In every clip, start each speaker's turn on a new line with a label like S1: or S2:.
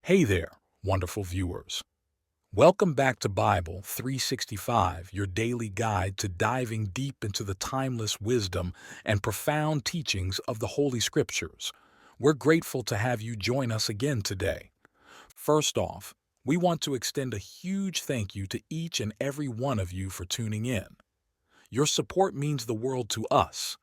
S1: Hey there, wonderful viewers. Welcome back to Bible 365, your daily guide to diving deep into the timeless wisdom and profound teachings of the Holy Scriptures. We're grateful to have you join us again today. First off, we want to extend a huge thank you to each and every one of you for tuning in. Your support means the world to us.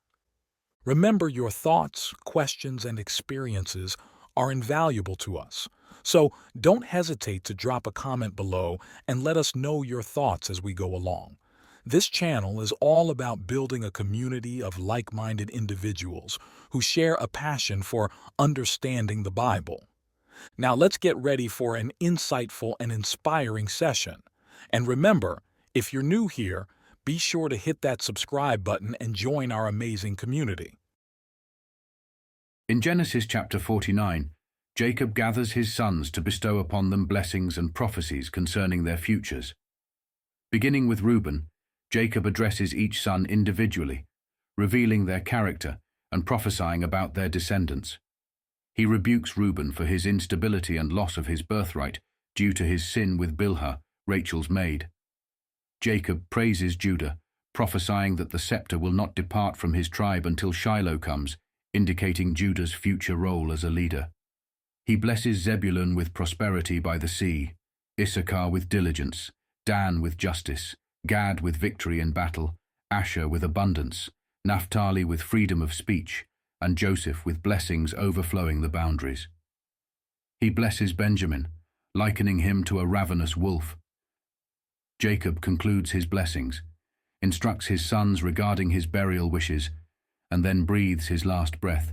S1: Remember, your thoughts, questions, and experiences are invaluable to us. So don't hesitate to drop a comment below and let us know your thoughts as we go along. This channel is all about building a community of like-minded individuals who share a passion for understanding the Bible. Now let's get ready for an insightful and inspiring session. And remember, if you're new here, be sure to hit that subscribe button and join our amazing community.
S2: In Genesis chapter 49, Jacob gathers his sons to bestow upon them blessings and prophecies concerning their futures. Beginning with Reuben, Jacob addresses each son individually, revealing their character and prophesying about their descendants. He rebukes Reuben for his instability and loss of his birthright due to his sin with Bilhah, Rachel's maid. Jacob praises Judah, prophesying that the scepter will not depart from his tribe until Shiloh comes, indicating Judah's future role as a leader. He blesses Zebulun with prosperity by the sea, Issachar with diligence, Dan with justice, Gad with victory in battle, Asher with abundance, Naphtali with freedom of speech, and Joseph with blessings overflowing the boundaries. He blesses Benjamin, likening him to a ravenous wolf. Jacob concludes his blessings, instructs his sons regarding his burial wishes, and then breathes his last breath,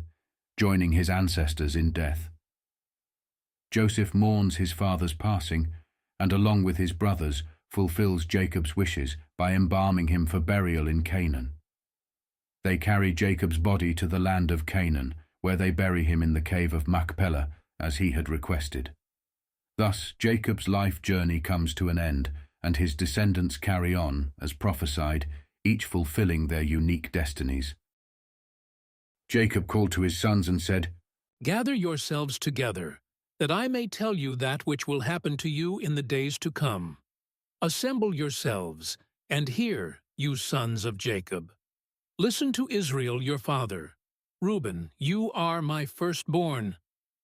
S2: joining his ancestors in death. Joseph mourns his father's passing, and along with his brothers fulfills Jacob's wishes by embalming him for burial in Canaan. They carry Jacob's body to the land of Canaan, where they bury him in the cave of Machpelah, as he had requested. Thus Jacob's life journey comes to an end, and his descendants carry on, as prophesied, each fulfilling their unique destinies. Jacob called to his sons and said,
S3: "Gather yourselves together, that I may tell you that which will happen to you in the days to come. Assemble yourselves, and hear, you sons of Jacob. Listen to Israel your father. Reuben, you are my firstborn,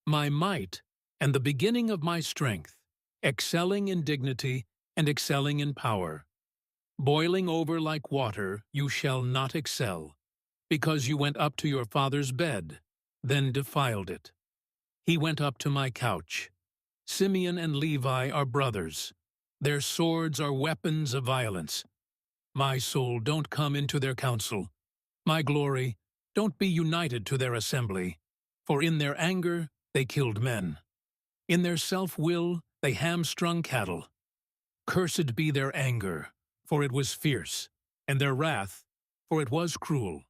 S3: my might, and the beginning of my strength, excelling in dignity and excelling in power. Boiling over like water, you shall not excel, because you went up to your father's bed, then defiled it. He went up to my couch. Simeon and Levi are brothers. Their swords are weapons of violence. My soul, don't come into their council. My glory, don't be united to their assembly. For in their anger they killed men. In their self-will they hamstrung cattle. Cursed be their anger, for it was fierce, and their wrath, for it was cruel.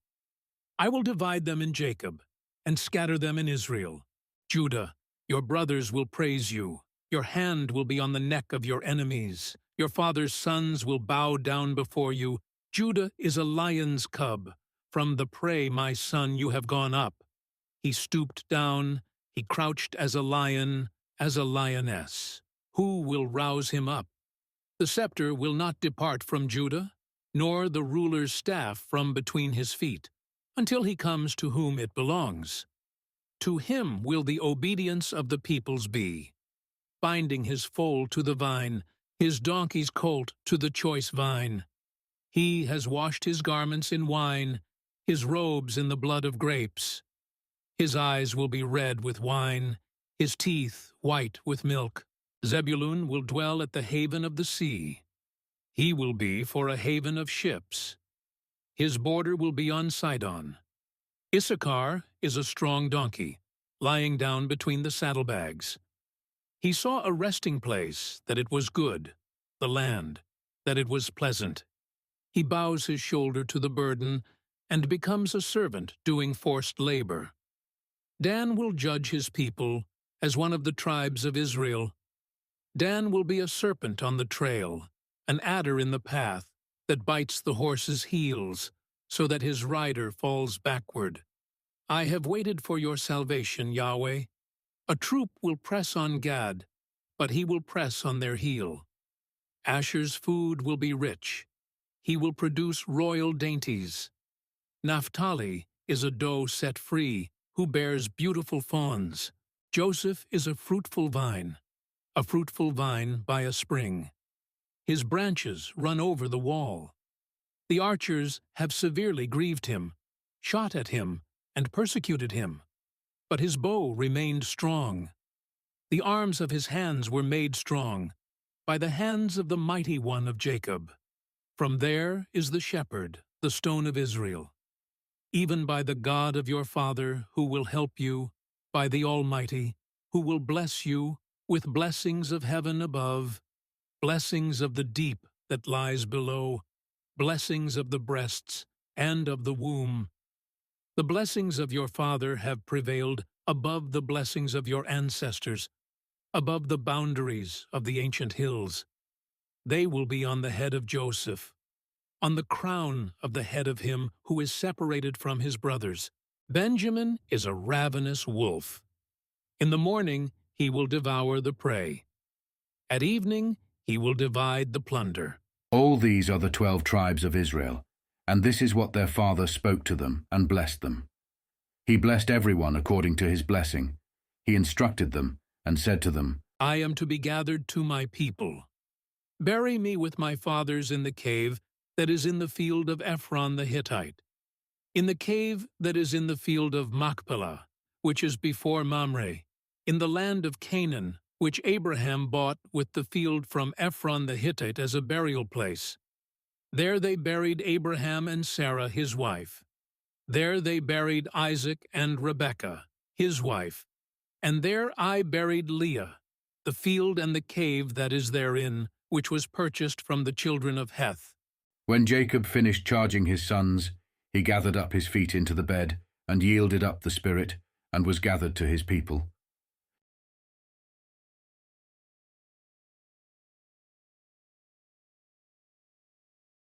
S3: I will divide them in Jacob, and scatter them in Israel. Judah, your brothers will praise you. Your hand will be on the neck of your enemies. Your father's sons will bow down before you. Judah is a lion's cub. From the prey, my son, you have gone up. He stooped down. He crouched as a lion, as a lioness. Who will rouse him up? The scepter will not depart from Judah, nor the ruler's staff from between his feet, until he comes to whom it belongs. To him will the obedience of the peoples be, binding his foal to the vine, his donkey's colt to the choice vine. He has washed his garments in wine, his robes in the blood of grapes. His eyes will be red with wine, his teeth white with milk. Zebulun will dwell at the haven of the sea. He will be for a haven of ships. His border will be on Sidon. Issachar is a strong donkey, lying down between the saddlebags. He saw a resting place, that it was good, the land, that it was pleasant. He bows his shoulder to the burden, and becomes a servant doing forced labor. Dan will judge his people as one of the tribes of Israel. Dan will be a serpent on the trail, an adder in the path that bites the horse's heels, so that his rider falls backward. I have waited for your salvation, Yahweh. A troop will press on Gad, but he will press on their heel. Asher's food will be rich. He will produce royal dainties. Naphtali is a doe set free, who bears beautiful fawns. Joseph is a fruitful vine by a spring. His branches run over the wall. The archers have severely grieved him, shot at him, and persecuted him. But his bow remained strong. The arms of his hands were made strong by the hands of the mighty one of Jacob. From there is the shepherd, the stone of Israel. Even by the God of your father, who will help you, by the Almighty, who will bless you with blessings of heaven above, blessings of the deep that lies below, blessings of the breasts and of the womb. The blessings of your father have prevailed above the blessings of your ancestors, above the boundaries of the ancient hills. They will be on the head of Joseph, on the crown of the head of him who is separated from his brothers. Benjamin is a ravenous wolf. In the morning he will devour the prey. At evening he will divide the plunder.
S2: All these are the 12 tribes of Israel, and this is what their father spoke to them and blessed them. He blessed everyone according to his blessing. He instructed them and said to them,
S3: I am to be gathered to my people. Bury me with my fathers in the cave that is in the field of Ephron the Hittite, in the cave that is in the field of Machpelah, which is before Mamre, in the land of Canaan, which Abraham bought with the field from Ephron the Hittite as a burial place. There they buried Abraham and Sarah his wife. There they buried Isaac and Rebekah his wife. And there I buried Leah, the field and the cave that is therein, which was purchased from the children of Heth.
S2: When Jacob finished charging his sons, he gathered up his feet into the bed, and yielded up the spirit, and was gathered to his people.